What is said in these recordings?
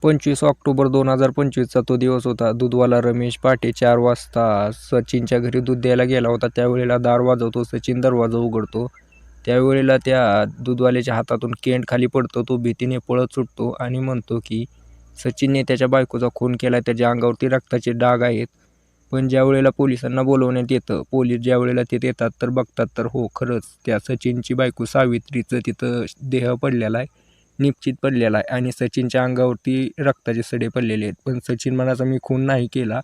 25 October 2025चा तो दिवस होता. दूधवाला रमेश पहाटे 4 वाजता सचिनच्या घरी दूध द्यायला गेला होता. त्यावेळेला दार वाजवतो सचिन, दरवाजा उघडतो. त्यावेळेला त्या दूधवाल्याच्या हातातून केंड खाली पडतो. तो भीतीने पळत सुटतो आणि म्हणतो की सचिनने त्याच्या बायकोचा खून केला. त्याच्या अंगावरती रक्ताचे डाग आहेत. पण ज्यावेळेला पोलिसांना बोलवण्यात येतं, पोलीस ज्यावेळेला तिथे येतात तर बघतात तर हो, खरंच त्या सचिनची बायको सावित्रीचं तिथं देह पडलेला आहे, निश्चित पडलेला आहे आणि सचिनच्या अंगावरती रक्ताचे सडे पडलेले आहेत. पण सचिन म्हणायचा मी खून नाही केला.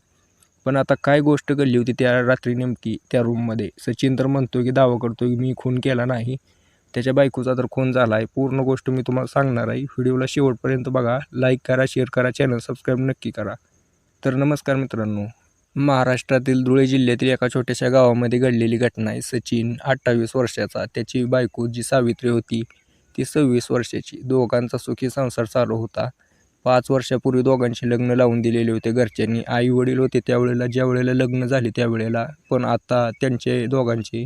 पण आता काय गोष्ट घडली होती त्या रात्री नेमकी त्या रूममध्ये? सचिन तर म्हणतो की दावा करतो की मी खून केला नाही, त्याच्या बायकोचा तर खून झाला आहे. पूर्ण गोष्ट मी तुम्हाला सांगणार आहे. व्हिडिओला शेवटपर्यंत बघा. लाईक करा, शेअर करा, चॅनल सबस्क्राईब नक्की करा. तर नमस्कार मित्रांनो, महाराष्ट्रातील धुळे जिल्ह्यातील एका छोट्याशा गावामध्ये घडलेली घटना आहे. सचिन 28 वर्षाचा, त्याची बायको जी सावित्री होती ती 26 वर्षाची. दोघांचा सुखी संसार चालू होता. 5 वर्षापूर्वी दोघांचे लग्न लावून दिलेले होते घरच्यांनी. आई वडील होते त्यावेळेला, ज्यावेळेला लग्न झाले त्यावेळेला. पण आता त्यांचे दोघांचे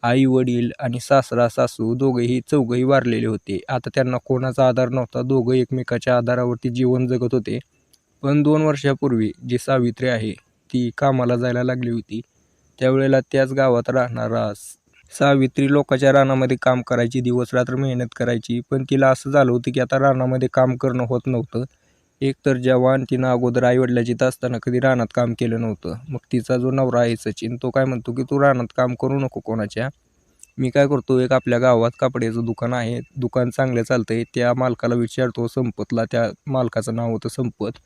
आई वडील आणि सासरा सासू दोघेही चौघही वारलेले होते. आता त्यांना कोणाचा आधार नव्हता. दोघं एकमेकाच्या आधारावरती जीवन जगत होते. पण 2 वर्षापूर्वी जी सावित्री आहे ती कामाला जायला लागली होती. त्यावेळेला त्याच गावात राहणारा सावित्री लोकांच्या रानामध्ये काम करायची, दिवस रात्र मेहनत करायची. पण तिला असं झालं होतं की आता रानामध्ये काम करणं होत नव्हतं. एकतर जवान तिनं अगोदर आईवडिलाची इथं असताना कधी रानात काम केलं नव्हतं. मग तिचा जो नवरा आहे सचिन, तो काय म्हणतो की तू रानात काम करू नको कोणाच्या. मी काय करतो, एक आपल्या गावात कपड्याचं दुकान आहे, दुकान चांगलं चालतंय. त्या मालकाला विचारतो, संपतला, त्या मालकाचं नाव होतं संपत,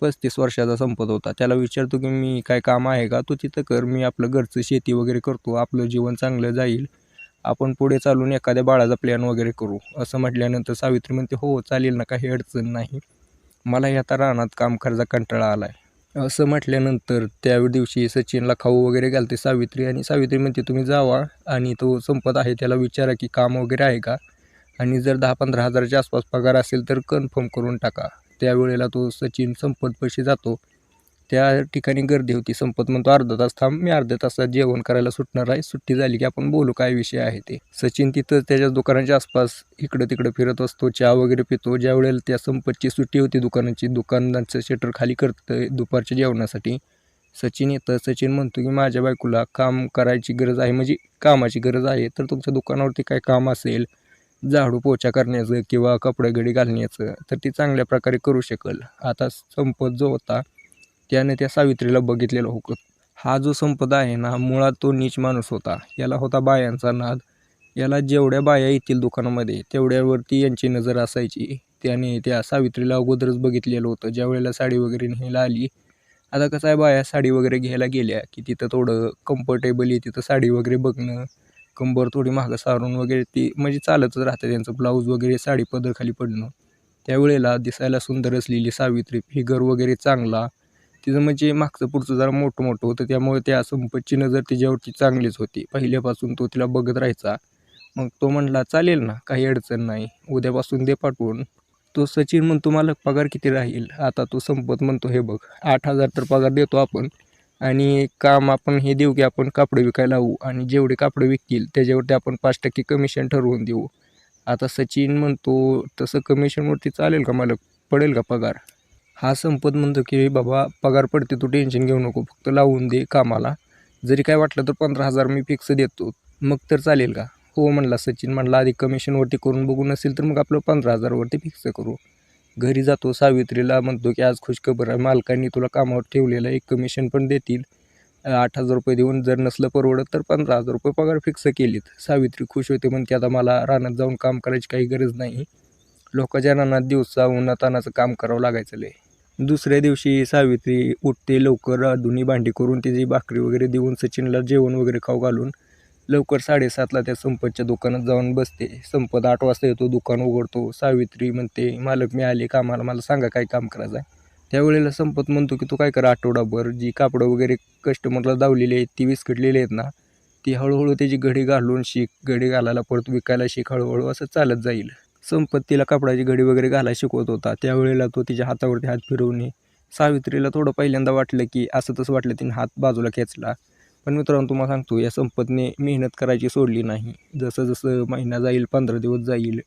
35 वर्षाचा संपत होता. त्याला विचारतो की मी काय काम आहे का? तू तिथं कर, मी आपलं घरचं शेती वगैरे करतो, आपलं जीवन चांगलं जाईल, आपण पुढे चालून एखाद्या बाळाचा प्लॅन वगैरे करू. असं म्हटल्यानंतर सावित्री म्हणते हो चालेल ना, काही अडचण नाही, मलाही आता रानात काम करायचा कंटाळा आला आहे. असं म्हटल्यानंतर त्या दिवशी सचिनला खाऊ वगैरे घालते सावित्री आणि सावित्री म्हणते तुम्ही जावा आणि तो संपत आहे त्याला विचारा की काम वगैरे आहे का, आणि जर 10-15 हजाराच्या आसपास पगार असेल तर कन्फर्म करून टाका. त्यावेळेला तो सचिन संपतपाशी जातो. त्या ठिकाणी गर्दी होती. संपत म्हणतो अर्धा तास थांब, मी अर्ध्या तासात जेवण करायला सुटणार आहे, सुट्टी झाली की आपण बोलू काय विषय आहे ते. सचिन तिथं त्याच्या दुकानाच्या आसपास इकडं तिकडं फिरत असतो, चहा वगैरे पितो. ज्यावेळेला त्या संपतची सुट्टी होती दुकानाची, दुकानाचं शटर खाली करतं दुपारच्या जेवणासाठी. सचिन येतं. सचिन म्हणतो की माझ्या बायकोला काम करायची गरज आहे, म्हणजे कामाची गरज आहे, तर तुमच्या दुकानावरती काय काम असेल झाडू पोछा करण्याचं किंवा कपडे घडी घालण्याचं तर ती चांगल्या प्रकारे करू शकेल. आता संपत जो होता त्याने त्या सावित्रीला बघितलेलं होतं. हा जो संपत आहे ना, मुळात तो नीच माणूस होता. याला होता बायांचा नाद. याला जेवढ्या बाया येतील दुकानामध्ये तेवढ्यावरती यांची नजर असायची. त्याने त्या सावित्रीला अगोदरच बघितलेलं होतं ज्यावेळेला साडी वगैरे न्यायला आली. आता कसं आहे, बाया साडी वगैरे घ्यायला गेल्या की तिथं थोडं कम्फर्टेबली तिथं साडी वगैरे बघणं, कंबर थोडी मागं सारून वगैरे ती म्हणजे चालतच राहतं त्यांचं, ब्लाऊज वगैरे साडी पदर खाली पडणं. त्यावेळेला दिसायला सुंदर असलेली सावित्री, फिगर वगैरे चांगला, तिचं म्हणजे मागचं पुढचं जरा मोठं मोठं होतं, त्यामुळे त्या संपतची नजर तिच्यावरती चांगलीच होती. पहिल्यापासून तो तिला बघत राहायचा. मग तो म्हणला चालेल ना, काही अडचण नाही, उद्यापासून दे पाठवून. तो सचिन म्हणतो मला पगार किती राहील? आता तो संपत म्हणतो हे बघ 8,000 तर पगार देतो आपण, आणि काम आपण हे देऊ की आपण कापडं विकायला लावू आणि जेवढे कापडं विकतील त्याच्यावरती आपण 5% कमिशन ठरवून देऊ. आता सचिन म्हणतो तसं कमिशनवरती चालेल का मालक, पडेल का पगार? हा संपत म्हणतो की बाबा पगार पडते, तू टेन्शन घेऊ नको, फक्त लावून दे कामाला, जरी काय वाटलं तर 15,000 मी फिक्स देतो, मग तर चालेल का? हो म्हणला सचिन. म्हणला आधी कमिशनवरती करून बघू, नसेल तर मग आपलं 15,000वरती फिक्स करू. घरी जातो. सावित्रीला म्हणतो की आज खुशखबर आहे, मालकांनी तुला कामावर ठेवलेलं आहे, कमिशन पण देतील 8,000 रुपये देऊन, जर नसलं परवडत तर 15,000 रुपये पगार फिक्स केलीत. सावित्री खुश होते, म्हणते आता मला रानात जाऊन काम करायची काही गरज नाही, लोकांच्या रानात दिवसा उन्हातानाचं काम करावं लागायचं लय. दुसऱ्या दिवशी सावित्री उठते लवकर, धुणी भांडी करून तिची भाकरी वगैरे देऊन सचिनला जेवण वगैरे खाऊ घालून लवकर 7:30ला त्या संपतच्या दुकानात जाऊन बसते. संपत 8 वाजता येतो, दुकान उघडतो. सावित्री म्हणते मालक मी आले कामाला, मला सांगा काय काम करायचं आहे. त्यावेळेला संपत म्हणतो की तू काय कर, आठवडाभर जी कापडं वगैरे कस्टमरला दावलेली आहेत ती विस्कटलेली आहेत ना, ती हळूहळू त्याची घडी घालून शिक, घडी घालायला परत विकायला शिक, हळूहळू असं चालत जाईल. संपत तिला कापडाची घडी वगैरे घालायला शिकवत होता. त्यावेळेला तो तिच्या हातावरती हात फिरवणे. सावित्रीला थोडं पहिल्यांदा वाटलं की असं तसं वाटलं, तिने हात बाजूला खेचला. पण मित्रांनो तुम्हाला सांगतो या संपतने मेहनत करायची सोडली नाही. जसं जसं महिना जाईल, 15 दिवस जाईल,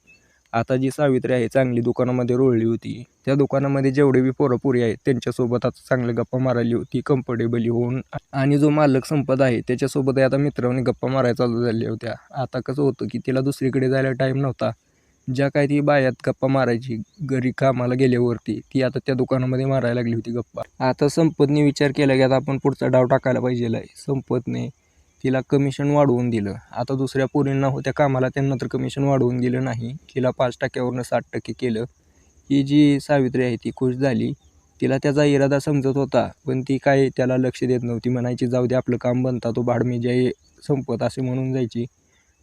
आता जी सावित्री आहे चांगली दुकानामध्ये रोळली होती. त्या दुकानामध्ये जेवढे बी पोरं-पोरी आहेत त्यांच्यासोबत आता चांगल्या गप्पा मारायली होती कम्फर्टेबली होऊन. आणि जो मालक संपत आहे त्याच्यासोबत आता मित्रांनी गप्पा मारायला चालू झाल्या होत्या. आता कसं होतं की तिला दुसरीकडे जायला टाईम नव्हता. ज्या काही ती बायात गप्पा मारायची घरी कामाला गेल्यावरती, ती आता त्या दुकानामध्ये मारायला लागली होती गप्पा. आता संपतने विचार केला की आता आपण पुढचा डाव टाकायला पाहिजे आहे. संपतने तिला कमिशन वाढवून दिलं. आता दुसऱ्या पोरींना होत्या कामाला त्यांना तर कमिशन वाढवून दिलं नाही. तिला 5%वरून 60% केलं. ही जी सावित्री आहे ती खुश झाली. तिला त्याचा इरादा समजत होता, पण ती काय त्याला लक्ष देत नव्हती. म्हणायची जाऊ दे आपलं काम बनता तो भाडमी जे संपत असे म्हणून जायची.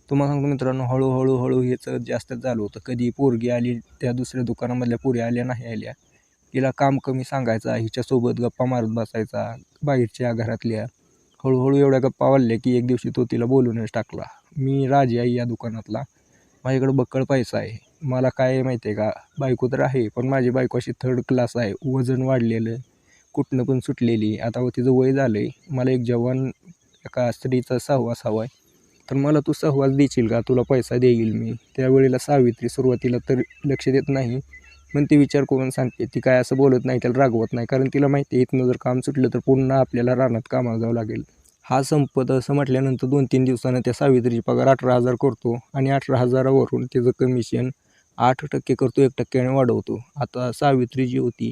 तुम्हाला सांगतो मित्रांनो, हळूहळू ह्याचं जास्त झालं होतं. कधी पोरगी आली त्या दुसऱ्या दुकानामधल्या पोरी आल्या नाही आल्या, तिला काम कमी सांगायचा, हिच्यासोबत गप्पा मारत बसायचा बाहेरच्या घरातल्या. हळूहळू एवढ्या गप्पा वाढल्या की एक दिवशी तो तिला बोलूनच टाकला. मी राजी आहे या दुकानातला, माझ्याकडं बक्कळ पैसा आहे. मला काय माहिती आहे का, बायको तर आहे पण माझी बायको अशी थर्ड क्लास आहे. वजन वाढलेलं, कुठनं पण सुटलेली. आता तिचं वय झालं आहे. मला एक जवान एका स्त्रीचा सहवास हवा आहे. तर मला तू सहवास देशील का, तुला पैसा देईल मी. त्यावेळेला सावित्री सुरुवातीला तर लक्ष देत नाही, पण ती विचार करून सांगते. ती काय असं बोलत नाही, त्याला रागवत नाही, कारण तिला माहिती आहे इथनं जर काम सुटलं तर पुन्हा आपल्याला रानात कामाला जावं लागेल. हा संपत असं म्हटल्यानंतर 2-3 दिवसानं त्या सावित्रीची पगार 18,000 करतो आणि 18,000वरून तिचं कमिशन 8% करतो, 1%ने वाढवतो. आता सावित्री जी होती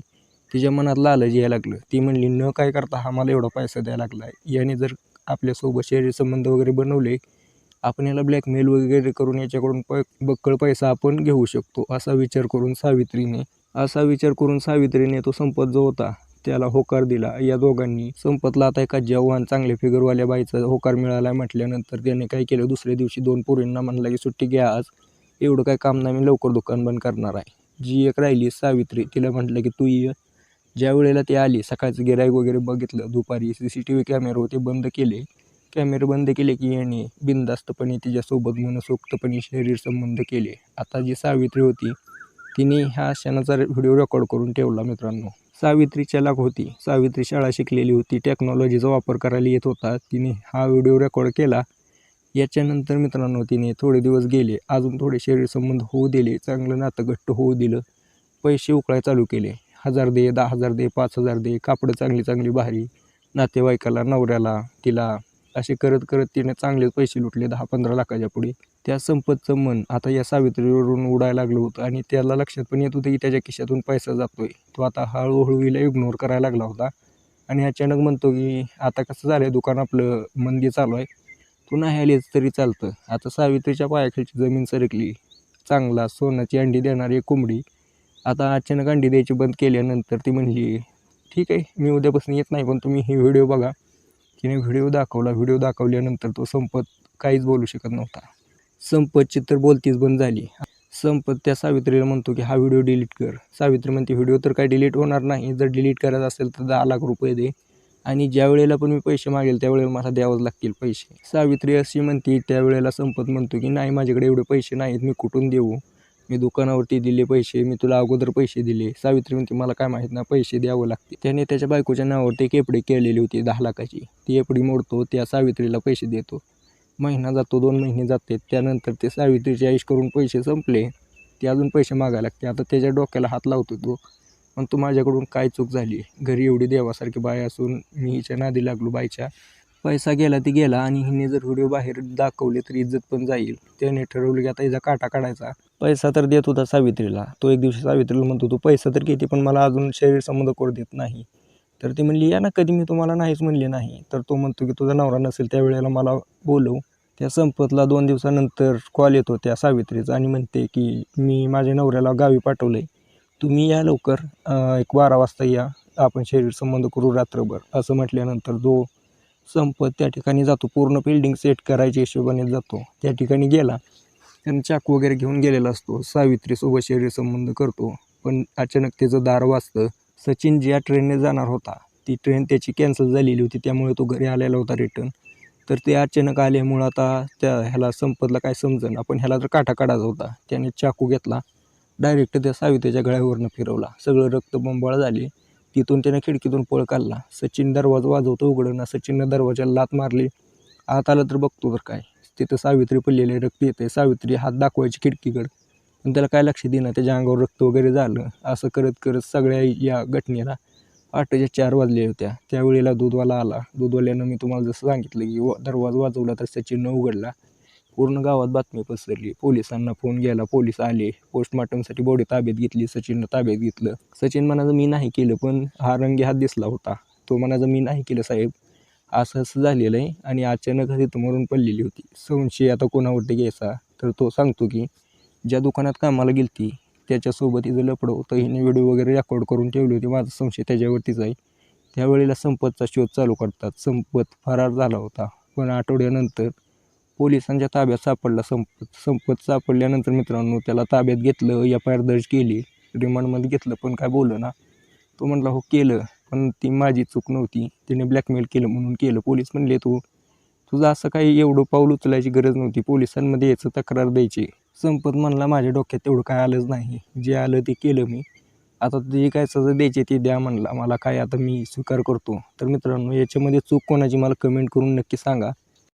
तिच्या मनात लालच यायला लागलं. ती म्हणली न काय करता हा मला एवढा पैसा द्यायला लागला आहे, याने जर आपल्यासोबत शरीर संबंध वगैरे बनवले, आपण याला ब्लॅकमेल वगैरे करून याच्याकडून बक्कळ पैसा आपण घेऊ शकतो. असा विचार करून सावित्रीने तो संपत जो होता त्याला होकार दिला. या दोघांनी संपतला आता एका जवान चांगल्या फिगरवाल्या बाईचा होकार मिळाला म्हटल्यानंतर त्याने काय केलं, दुसऱ्या दिवशी 2 पोरींना म्हणला की सुट्टी घ्या आज, एवढं काय काम नाही, मी लवकर दुकान बंद करणार आहे. जी एक राहिली सावित्री, तिला म्हटलं की तू ये. ज्या वेळेला ती आली, सकाळचं गिऱ्हाईक वगैरे बघितलं, दुपारी CCTV कॅमेरे होते बंद केले. कॅमेरे बंद केले की याने बिनधास्तपणे तिच्यासोबत मनसोक्तपणे शरीर संबंध केले. आता जी सावित्री होती तिने ह्या क्षणाचा व्हिडिओ रेकॉर्ड करून ठेवला मित्रांनो. सावित्री चलाक होती. सावित्री शाळा शिकलेली होती, टेक्नॉलॉजीचा वापर करायला येत होता. तिने हा व्हिडिओ रेकॉर्ड केला. याच्यानंतर मित्रांनो तिने थोडे दिवस गेले, अजून थोडे शरीर संबंध होऊ दिले, चांगलं नातं घट्ट होऊ दिलं. पैसे उकळायला चालू केले. 1000 दे, 10,000 दे, 5,000 दे, कापडं चांगली चांगली भारी, नातेवाईकाला, नवऱ्याला, तिला असे करत करत तिने चांगलेच पैसे लुटले 10-15 लाखाच्या पुढे. त्या संपतचं मन आता या सावित्रीवरून उडायला लागलं होतं आणि त्याला लक्षात पण येत होतं की त्याच्या खिशातून पैसा जातोय. तो आता हळूहळू हिला इग्नोर करायला लागला होता आणि अचानक म्हणतो की आता कसं झालं आहे, दुकान आपलं मंदी चालू आहे, तू नाही आलीच तरी चालतं. आता सावित्रीच्या पायाखालची जमीन सरकली. चांगला सोन्याची अंडी देणारी एक कोंबडी आता अचानक अंडी द्यायची बंद केल्यानंतर ती म्हणली ठीक आहे मी उद्यापासून येत नाही, पण तुम्ही हे व्हिडिओ बघा. तिने व्हिडिओ दाखवला. व्हिडिओ दाखवल्यानंतर तो संपत काहीच बोलू शकत नव्हता. संपतची तर बोलतीच बंद झाली. संपत त्या सावित्रीला म्हणतो की हा व्हिडिओ डिलीट कर. सावित्री म्हणते व्हिडिओ तर काय डिलीट होणार नाही, जर डिलीट करायचं असेल तर 10 लाख रुपये दे आणि ज्या वेळेला पण मी पैसे मागेल त्यावेळेला मला द्यावंच लागतील पैसे. सावित्री अशी म्हणते. त्यावेळेला संपत म्हणतो की नाही माझ्याकडे एवढे पैसे नाहीत, मी कुठून देऊ, मी दुकानावरती दिले पैसे, मी तुला अगोदर पैसे दिले. सावित्री म्हणते मला काय माहीत ना, पैसे द्यावं लागते. त्याने त्याच्या बायकोच्या नावावरती एक एफ डी केलेली होती 10 लाखाची. ती एफ डी मोडतो, त्या सावित्रीला पैसे देतो. महिना जातो, 2 महिने जाते. त्यानंतर ते सावित्रीची आईश करून पैसे संपले, ते अजून पैसे मागायला लागते. आता त्याच्या डोक्याला हात लावतो तो, पण तू माझ्याकडून काय चूक झाली, घरी एवढी देवासारखी बाय असून मी हिच्या नादी लागलो बायच्या. पैसा गेला ती गेला आणि हिने जर व्हिडिओ बाहेर दाखवले तर इज्जत पण जाईल. त्याने ठरवलं की आता हिचा काटा काढायचा. पैसा तर देत होता सावित्रीला. तो एक दिवशी सावित्रीला म्हणतो तू पैसा तर किती, पण मला अजून शरीर संबंध करू देत नाही. तर ती म्हणली या ना कधी, मी तुम्हाला नाहीच म्हणले नाही. तर तो म्हणतो की तुझा नवरा नसेल त्यावेळेला मला बोलव. त्या संपतला 2 दिवसानंतर कॉल येतो त्या सावित्रीचा आणि म्हणते की मी माझ्या नवऱ्याला गावी पाठवलं आहे, तुम्ही या लवकर, एक 12 वाजता या, आपण शरीर संबंध करू रात्रभर. असं म्हटल्यानंतर जो संपत त्या ठिकाणी जातो, पूर्ण बिल्डिंग सेट करायच्या हिशोबाने जातो. त्या ठिकाणी गेला, त्यानं चाकू वगैरे घेऊन गेलेला असतो. सावित्रीसोबत शरीर संबंध करतो, पण अचानक त्याचं दार वाजतं. सचिन ज्या ट्रेनने जाणार होता ती ट्रेन त्याची कॅन्सल झालेली होती, त्यामुळे तो घरी आलेला होता रिटर्न. तर ते अचानक आल्यामुळं आता त्या ह्याला संपतला काय समजेना, आपण ह्याला तर काटा काढायचा होता. त्याने चाकू घेतला, डायरेक्ट त्या सावित्रीच्या गळ्यावरनं फिरवला. सगळं रक्तबंबाळ झाले. तिथून त्याने खिडकीतून पळ काढला. सचिन दरवाजा वाजवतो, उघडना. सचिननं दरवाजाला लाथ मारली. आत आलं तर बघतो तर काय, तिथं सावित्री पडलेली, रक्त येते. सावित्री हात दाखवायची खिडकीकडं, पण त्याला काय लक्ष देईना. त्याच्या अंगावर रक्त वगैरे झालं. असं करत करत सगळ्या या घटनेला पहाटेच्या 4 वाजले होत्या. त्यावेळेला दूधवाला आला. दूधवाल्यानं मी तुम्हाला जसं सांगितलं की दरवाजा वाजवला तर सचिननं उघडला. पूर्ण गावात बातमी पसरली. पोलिसांना फोन गेला. पोलीस आले. पोस्टमॉर्टमसाठी बॉडी ताब्यात घेतली. सचिननं ताब्यात घेतलं. सचिन म्हणायचं मी नाही केलं, पण हा रंगे हात दिसला होता. तो म्हणायचा मी नाही केलं साहेब, असं असं झालेलं आहे आणि अचानक तिथं मरून पडलेली होती. संशय आता कोणावरती घ्यायचा, तर तो सांगतो की ज्या दुकानात कामाला गेलती त्याच्यासोबत हिचं लफडं होतं. हिने व्हिडिओ वगैरे रेकॉर्ड करून ठेवली होती. माझा संशय त्याच्यावरतीच आहे. त्यावेळेला संपतचा शोध चालू करतात. संपत फरार झाला होता. पण आठवड्यानंतर पोलिसांच्या ताब्यात सापडला संपत. संपत सापडल्यानंतर मित्रांनो त्याला ताब्यात घेतलं. FIR दर्ज केली. रिमांडमध्ये घेतलं, पण काय बोललं ना. तो म्हटला हो केलं, पण ती माझी चूक नव्हती. तिने ब्लॅकमेल केलं म्हणून केलं. पोलीस म्हणले तुझं असं काही एवढं पाऊल उचलायची गरज नव्हती. पोलिसांमध्ये याचं तक्रार द्यायची. संपत म्हणला माझ्या डोक्यात तेवढं काय आलंच नाही. जे आलं ते केलं मी. आता जे काय सजा द्यायची ते द्या म्हणला. मला काय आता मी स्वीकार करतो. तर मित्रांनो याच्यामध्ये चूक कोणाची मला कमेंट करून नक्की सांगा.